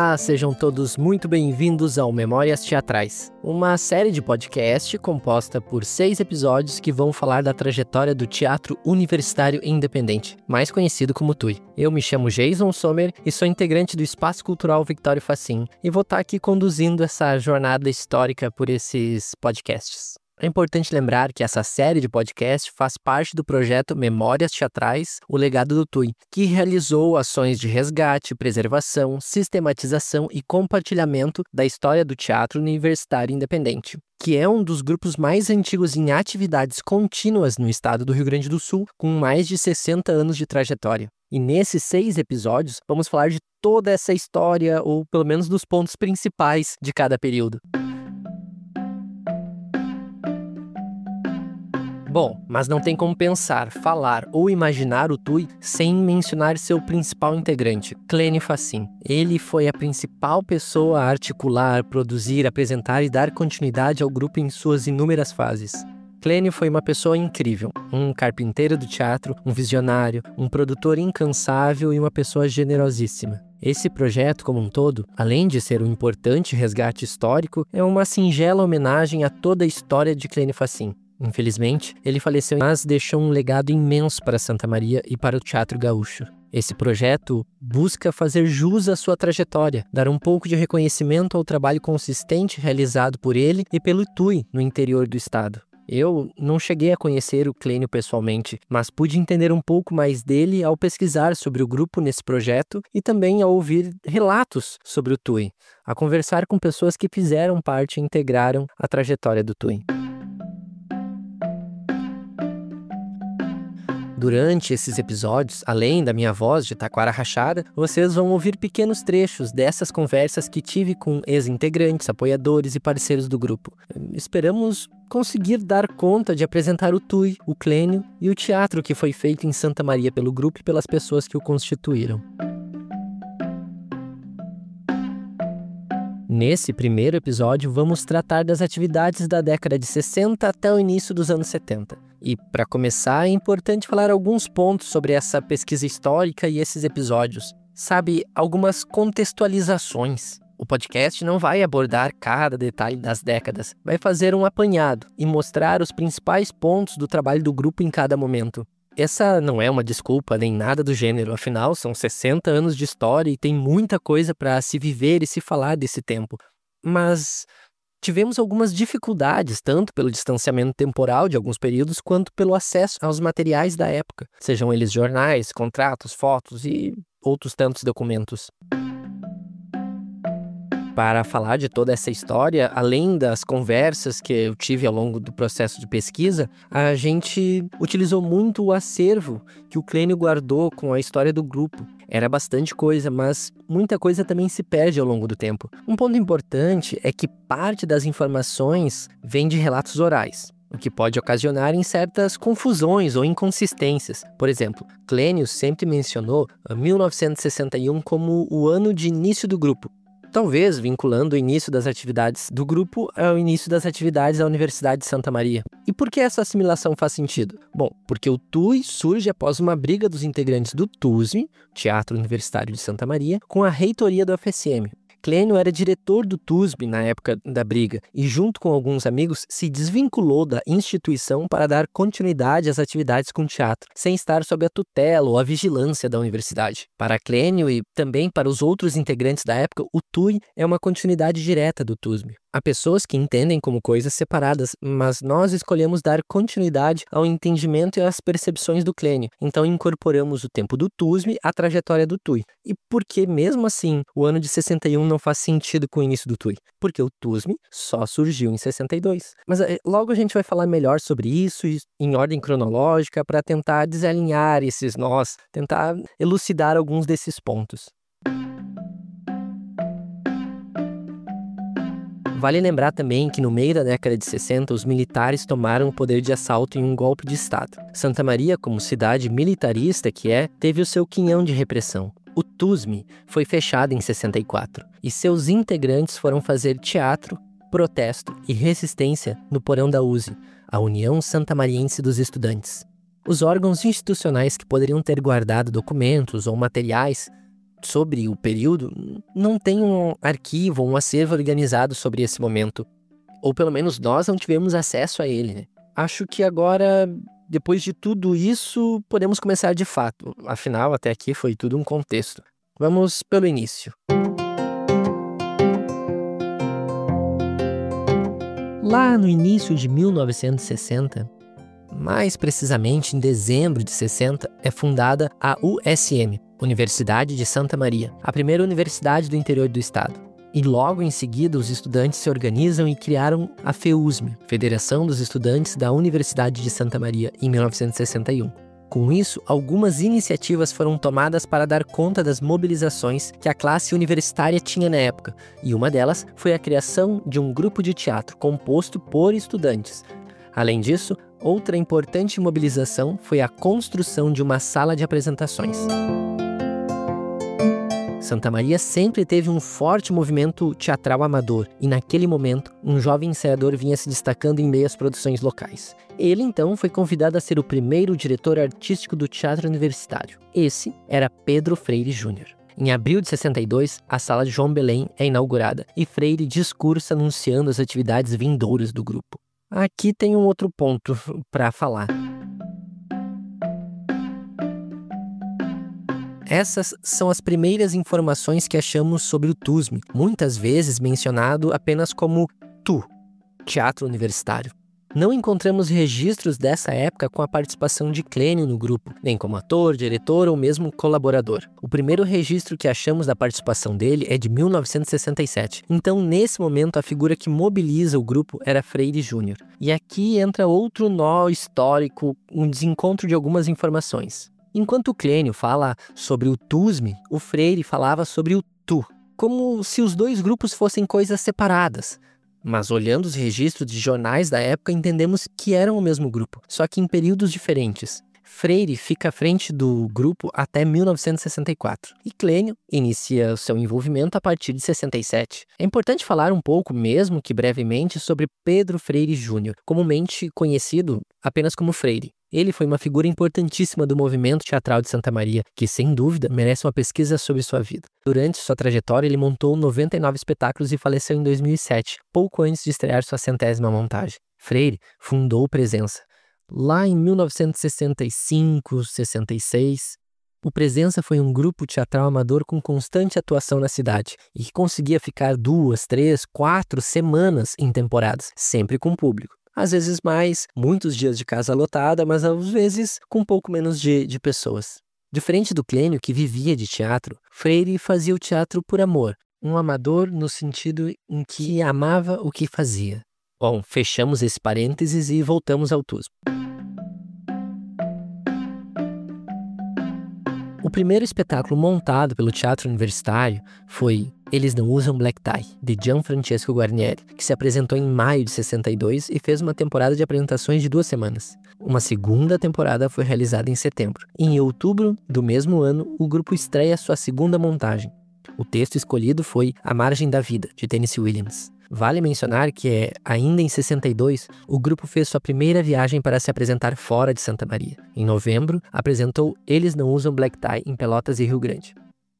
Olá, sejam todos muito bem-vindos ao Memórias Teatrais, uma série de podcast composta por 6 episódios que vão falar da trajetória do Teatro Universitário Independente, mais conhecido como TUI. Eu me chamo Jason Sommer e sou integrante do Espaço Cultural Victório Fachin e vou estar aqui conduzindo essa jornada histórica por esses podcasts. É importante lembrar que essa série de podcast faz parte do projeto Memórias Teatrais, o legado do TUI, que realizou ações de resgate, preservação, sistematização e compartilhamento da história do Teatro Universitário Independente, que é um dos grupos mais antigos em atividades contínuas no estado do Rio Grande do Sul, com mais de 60 anos de trajetória. E nesses 6 episódios, vamos falar de toda essa história, ou pelo menos dos pontos principais de cada período. Bom, mas não tem como pensar, falar ou imaginar o TUI sem mencionar seu principal integrante, Clênio Fachin. Ele foi a principal pessoa a articular, produzir, apresentar e dar continuidade ao grupo em suas inúmeras fases. Clênio foi uma pessoa incrível, um carpinteiro do teatro, um visionário, um produtor incansável e uma pessoa generosíssima. Esse projeto como um todo, além de ser um importante resgate histórico, é uma singela homenagem a toda a história de Clênio Fachin. Infelizmente, ele faleceu, mas deixou um legado imenso para Santa Maria e para o teatro gaúcho. Esse projeto busca fazer jus à sua trajetória, dar um pouco de reconhecimento ao trabalho consistente realizado por ele e pelo TUI no interior do estado. Eu não cheguei a conhecer o Clênio pessoalmente, mas pude entender um pouco mais dele ao pesquisar sobre o grupo nesse projeto e também ao ouvir relatos sobre o TUI, a conversar com pessoas que fizeram parte e integraram a trajetória do TUI. Durante esses episódios, além da minha voz de taquara rachada, vocês vão ouvir pequenos trechos dessas conversas que tive com ex-integrantes, apoiadores e parceiros do grupo. Esperamos conseguir dar conta de apresentar o TUI, o Clênio e o teatro que foi feito em Santa Maria pelo grupo e pelas pessoas que o constituíram. Nesse primeiro episódio, vamos tratar das atividades da década de 60 até o início dos anos 70. E, para começar, é importante falar alguns pontos sobre essa pesquisa histórica e esses episódios. Sabe, algumas contextualizações. O podcast não vai abordar cada detalhe das décadas, vai fazer um apanhado e mostrar os principais pontos do trabalho do grupo em cada momento. Essa não é uma desculpa nem nada do gênero, afinal são 60 anos de história e tem muita coisa para se viver e se falar desse tempo. Mas tivemos algumas dificuldades, tanto pelo distanciamento temporal de alguns períodos, quanto pelo acesso aos materiais da época, sejam eles jornais, contratos, fotos e outros tantos documentos. Para falar de toda essa história, além das conversas que eu tive ao longo do processo de pesquisa, a gente utilizou muito o acervo que o Clênio guardou com a história do grupo. Era bastante coisa, mas muita coisa também se perde ao longo do tempo. Um ponto importante é que parte das informações vem de relatos orais, o que pode ocasionar em certas confusões ou inconsistências. Por exemplo, Clênio sempre mencionou 1961 como o ano de início do grupo, talvez vinculando o início das atividades do grupo ao início das atividades da Universidade de Santa Maria. E por que essa assimilação faz sentido? Bom, porque o TUI surge após uma briga dos integrantes do TUSM, Teatro Universitário de Santa Maria, com a reitoria do UFSM. Clênio era diretor do TUSB na época da briga e, junto com alguns amigos, se desvinculou da instituição para dar continuidade às atividades com teatro, sem estar sob a tutela ou a vigilância da universidade. Para Clênio e também para os outros integrantes da época, o TUI é uma continuidade direta do TUSB. Há pessoas que entendem como coisas separadas, mas nós escolhemos dar continuidade ao entendimento e às percepções do Clênio. Então incorporamos o tempo do TUSM à trajetória do TUI. E por que, mesmo assim, o ano de 61 não faz sentido com o início do TUI? Porque o TUSM só surgiu em 62. Mas logo a gente vai falar melhor sobre isso em ordem cronológica para tentar desalinhar esses nós, tentar elucidar alguns desses pontos. Vale lembrar também que no meio da década de 60, os militares tomaram o poder de assalto em um golpe de Estado. Santa Maria, como cidade militarista que é, teve o seu quinhão de repressão. O TUSM foi fechado em 64 e seus integrantes foram fazer teatro, protesto e resistência no porão da USE, a União Santamariense dos Estudantes. Os órgãos institucionais que poderiam ter guardado documentos ou materiais sobre o período, não tem um arquivo, um acervo organizado sobre esse momento. Ou pelo menos nós não tivemos acesso a ele, né? Acho que agora, depois de tudo isso, podemos começar de fato. Afinal, até aqui foi tudo um contexto. Vamos pelo início. Lá no início de 1960, mais precisamente em dezembro de 60, é fundada a USM, Universidade de Santa Maria, a primeira universidade do interior do estado. E logo em seguida, os estudantes se organizam e criaram a FEUSM, Federação dos Estudantes da Universidade de Santa Maria, em 1961. Com isso, algumas iniciativas foram tomadas para dar conta das mobilizações que a classe universitária tinha na época, e uma delas foi a criação de um grupo de teatro composto por estudantes. Além disso, outra importante mobilização foi a construção de uma sala de apresentações. Santa Maria sempre teve um forte movimento teatral amador e, naquele momento, um jovem ensaiador vinha se destacando em meio às produções locais. Ele, então, foi convidado a ser o primeiro diretor artístico do teatro universitário. Esse era Pedro Freire Júnior. Em abril de 62, a Sala de João Belém é inaugurada e Freire discursa anunciando as atividades vindouras do grupo. Aqui tem um outro ponto para falar. Essas são as primeiras informações que achamos sobre o TUSM, muitas vezes mencionado apenas como TU, Teatro Universitário. Não encontramos registros dessa época com a participação de Clênio no grupo, nem como ator, diretor ou mesmo colaborador. O primeiro registro que achamos da participação dele é de 1967. Então, nesse momento, a figura que mobiliza o grupo era Freire Júnior. E aqui entra outro nó histórico, um desencontro de algumas informações. Enquanto o Clênio fala sobre o TUSM, o Freire falava sobre o TU, como se os dois grupos fossem coisas separadas. Mas olhando os registros de jornais da época, entendemos que eram o mesmo grupo, só que em períodos diferentes. Freire fica à frente do grupo até 1964 e Clênio inicia o seu envolvimento a partir de 67. É importante falar um pouco, mesmo que brevemente, sobre Pedro Freire Júnior, comumente conhecido apenas como Freire. Ele foi uma figura importantíssima do movimento teatral de Santa Maria, que, sem dúvida, merece uma pesquisa sobre sua vida. Durante sua trajetória, ele montou 99 espetáculos e faleceu em 2007, pouco antes de estrear sua 100ª montagem. Freire fundou Presença. Lá em 1965, 66, o Presença foi um grupo teatral amador com constante atuação na cidade e que conseguia ficar 2, 3, 4 semanas em temporadas, sempre com público. Às vezes mais, muitos dias de casa lotada, mas às vezes com um pouco menos de pessoas. Diferente do Clênio, que vivia de teatro, Freire fazia o teatro por amor, um amador no sentido em que amava o que fazia. Bom, fechamos esse parênteses e voltamos ao TUSM. O primeiro espetáculo montado pelo Teatro Universitário foi Eles Não Usam Black Tie, de Gianfrancesco Guarnieri, que se apresentou em maio de 62 e fez uma temporada de apresentações de 2 semanas. Uma segunda temporada foi realizada em setembro. Em outubro do mesmo ano, o grupo estreia sua segunda montagem. O texto escolhido foi A Margem da Vida, de Tennessee Williams. Vale mencionar que, ainda em 62, o grupo fez sua primeira viagem para se apresentar fora de Santa Maria. Em novembro, apresentou Eles Não Usam Black Tie em Pelotas e Rio Grande.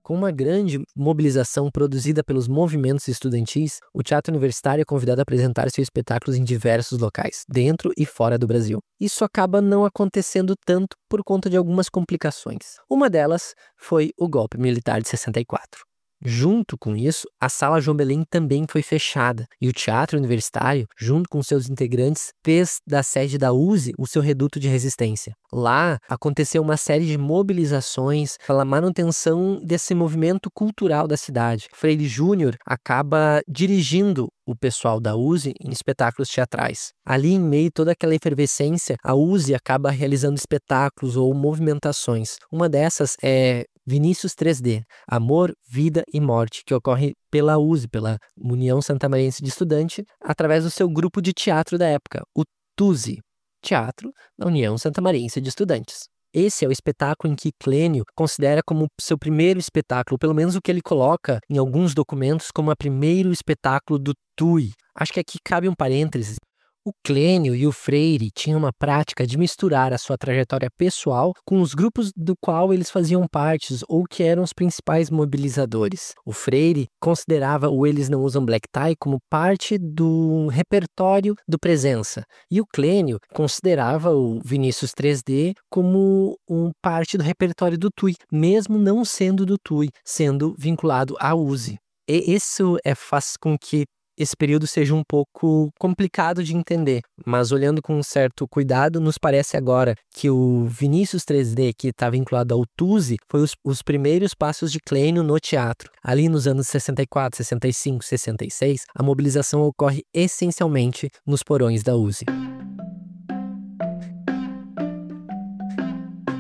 Com uma grande mobilização produzida pelos movimentos estudantis, o Teatro Universitário é convidado a apresentar seus espetáculos em diversos locais, dentro e fora do Brasil. Isso acaba não acontecendo tanto por conta de algumas complicações. Uma delas foi o golpe militar de 64. Junto com isso, a Sala João Belém também foi fechada e o Teatro Universitário, junto com seus integrantes, fez da sede da USE o seu reduto de resistência. Lá aconteceu uma série de mobilizações pela manutenção desse movimento cultural da cidade. Freire Júnior acaba dirigindo o pessoal da USE em espetáculos teatrais. Ali, em meio a toda aquela efervescência, a USE acaba realizando espetáculos ou movimentações. Uma dessas é Vinícius 3D, Amor, Vida e Morte, que ocorre pela USE, pela União Santamariense de Estudante, através do seu grupo de teatro da época, o TUSE, Teatro da União Santamariense de Estudantes. Esse é o espetáculo em que Clênio considera como seu primeiro espetáculo, pelo menos o que ele coloca em alguns documentos como o primeiro espetáculo do TUI. Acho que aqui cabe um parênteses. O Clênio e o Freire tinham uma prática de misturar a sua trajetória pessoal com os grupos do qual eles faziam parte ou que eram os principais mobilizadores. O Freire considerava o Eles Não Usam Black Tie como parte do repertório do Presença, e o Clênio considerava o Vinícius 3D como parte do repertório do TUI, mesmo não sendo do TUI, sendo vinculado à USE. E isso faz com que esse período seja um pouco complicado de entender, mas olhando com um certo cuidado, nos parece agora que o Vinícius 3D, que está vinculado ao TUSE, foi os primeiros passos de Clênio no teatro. Ali nos anos 64, 65, 66, a mobilização ocorre essencialmente nos porões da USE.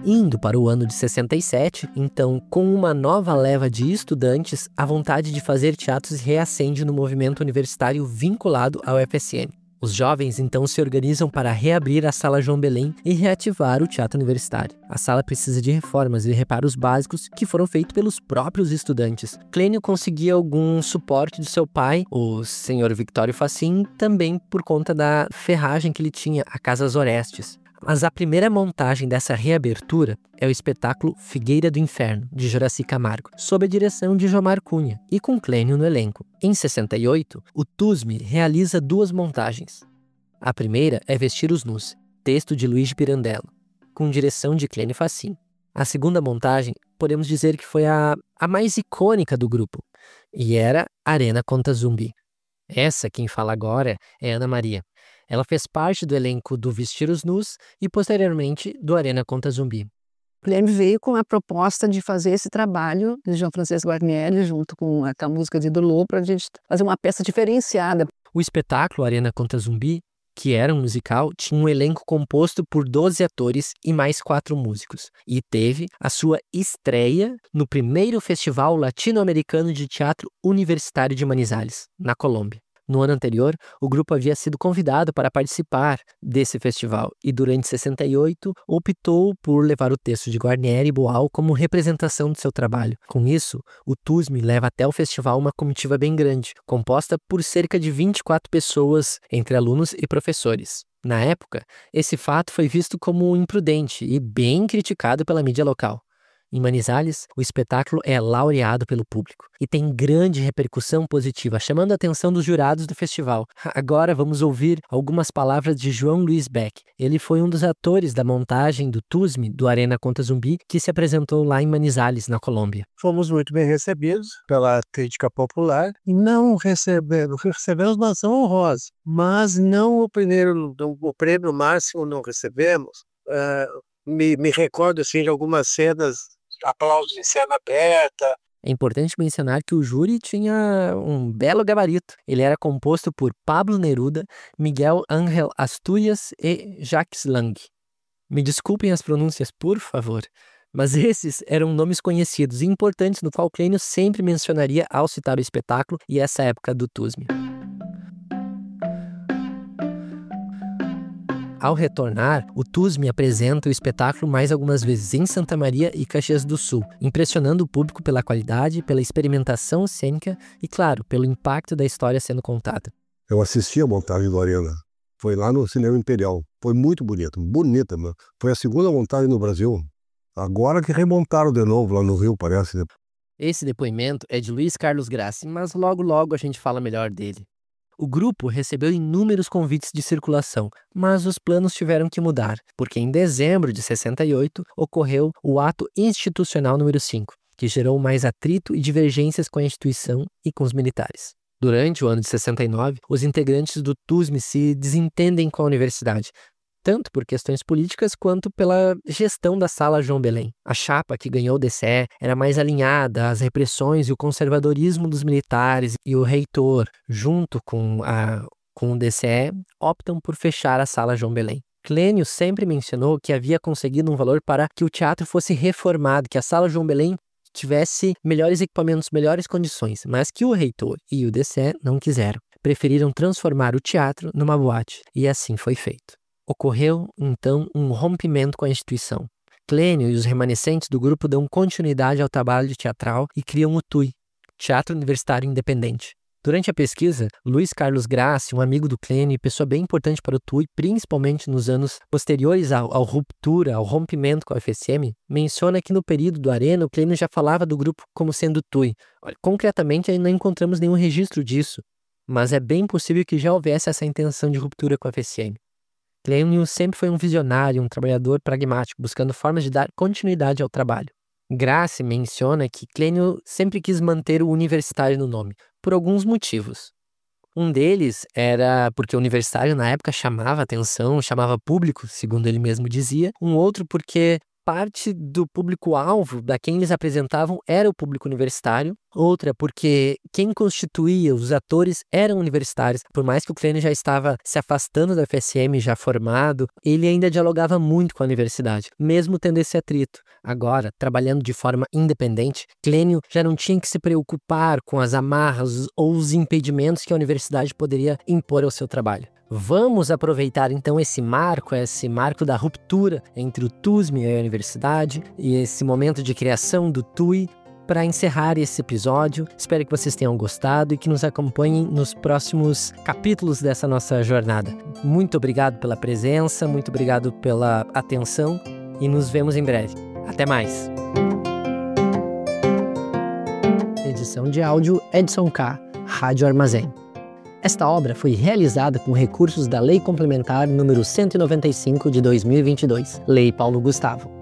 Indo para o ano de 67, então, com uma nova leva de estudantes, a vontade de fazer teatro se reacende no movimento universitário vinculado ao FSN. Os jovens então se organizam para reabrir a Sala João Belém e reativar o teatro universitário. A sala precisa de reformas e reparos básicos que foram feitos pelos próprios estudantes. Clênio conseguia algum suporte de seu pai, o senhor Victório Facim, também por conta da ferragem que ele tinha, a Casas Orestes. Mas a primeira montagem dessa reabertura é o espetáculo Figueira do Inferno, de Juraci Camargo, sob a direção de Jomar Cunha e com Clênio no elenco. Em 68, o TUSME realiza 2 montagens. A primeira é Vestir os Nus, texto de Luiz de Pirandello, com direção de Clênio Facim. A segunda montagem, podemos dizer que foi a mais icônica do grupo, e era Arena Conta Zumbi. Essa, quem fala agora, é Ana Maria. Ela fez parte do elenco do Vestir os Nus e, posteriormente, do Arena Conta Zumbi. O Guilherme veio com a proposta de fazer esse trabalho de João Francisco Guarnieri, junto com a música de Dulô, para a gente fazer uma peça diferenciada. O espetáculo Arena Conta Zumbi, que era um musical, tinha um elenco composto por 12 atores e mais 4 músicos, e teve a sua estreia no primeiro Festival Latino-Americano de Teatro Universitário de Manizales, na Colômbia. No ano anterior, o grupo havia sido convidado para participar desse festival e, durante 68, optou por levar o texto de Guarnieri e Boal como representação do seu trabalho. Com isso, o TUSME leva até o festival uma comitiva bem grande, composta por cerca de 24 pessoas, entre alunos e professores. Na época, esse fato foi visto como imprudente e bem criticado pela mídia local. Em Manizales, o espetáculo é laureado pelo público e tem grande repercussão positiva, chamando a atenção dos jurados do festival. Agora vamos ouvir algumas palavras de João Luiz Beck. Ele foi um dos atores da montagem do TUSME, do Arena Conta Zumbi, que se apresentou lá em Manizales, na Colômbia. Fomos muito bem recebidos pela crítica popular e não recebemos menção honrosa, mas não o prêmio máximo não recebemos. Me recordo assim, de algumas cenas, aplausos em cena aberta. É importante mencionar que o júri tinha um belo gabarito. Ele era composto por Pablo Neruda, Miguel Ángel Asturias e Jacques Lang. Me desculpem as pronúncias, por favor, mas esses eram nomes conhecidos e importantes no qual Clênio sempre mencionaria ao citar o espetáculo e essa época do TUSME. Ao retornar, o TUSME apresenta o espetáculo mais algumas vezes em Santa Maria e Caxias do Sul, impressionando o público pela qualidade, pela experimentação cênica e, claro, pelo impacto da história sendo contada. Eu assisti a montagem do Arena. Foi lá no Cinema Imperial. Foi muito bonito, bonita, mano. Foi a segunda montagem no Brasil. Agora que remontaram de novo lá no Rio, parece. Esse depoimento é de Luiz Carlos Grassi, mas logo a gente fala melhor dele. O grupo recebeu inúmeros convites de circulação, mas os planos tiveram que mudar, porque em dezembro de 68 ocorreu o ato institucional número 5, que gerou mais atrito e divergências com a instituição e com os militares. Durante o ano de 69, os integrantes do TUSME se desentendem com a universidade, tanto por questões políticas quanto pela gestão da Sala João Belém. A chapa que ganhou o DCE era mais alinhada às repressões e o conservadorismo dos militares, e o reitor, junto com o DCE, optam por fechar a Sala João Belém. Clênio sempre mencionou que havia conseguido um valor para que o teatro fosse reformado, que a Sala João Belém tivesse melhores equipamentos, melhores condições, mas que o reitor e o DCE não quiseram. Preferiram transformar o teatro numa boate, e assim foi feito. Ocorreu, então, um rompimento com a instituição. Clênio e os remanescentes do grupo dão continuidade ao trabalho teatral e criam o TUI, Teatro Universitário Independente. Durante a pesquisa, Luiz Carlos Grassi, um amigo do Clênio e pessoa bem importante para o TUI, principalmente nos anos posteriores à ruptura, ao rompimento com a UFSM, menciona que no período do Arena, o Clênio já falava do grupo como sendo TUI. Olha, concretamente, ainda não encontramos nenhum registro disso, mas é bem possível que já houvesse essa intenção de ruptura com a UFSM. Clênio sempre foi um visionário, um trabalhador pragmático, buscando formas de dar continuidade ao trabalho. Grassi menciona que Clênio sempre quis manter o universitário no nome, por alguns motivos. Um deles era porque o universitário na época chamava atenção, chamava público, segundo ele mesmo dizia. Um outro porque parte do público-alvo da quem eles apresentavam era o público universitário. Outra porque quem constituía os atores eram universitários. Por mais que o Clênio já estava se afastando da UFSM, já formado, ele ainda dialogava muito com a universidade, mesmo tendo esse atrito. Agora, trabalhando de forma independente, Clênio já não tinha que se preocupar com as amarras ou os impedimentos que a universidade poderia impor ao seu trabalho. Vamos aproveitar então esse marco da ruptura entre o TUSM e a universidade e esse momento de criação do TUI para encerrar esse episódio. Espero que vocês tenham gostado e que nos acompanhem nos próximos capítulos dessa nossa jornada. Muito obrigado pela presença, muito obrigado pela atenção e nos vemos em breve. Até mais! Edição de áudio Edson K, Rádio Armazém. Esta obra foi realizada com recursos da Lei Complementar número 195 de 2022, Lei Paulo Gustavo.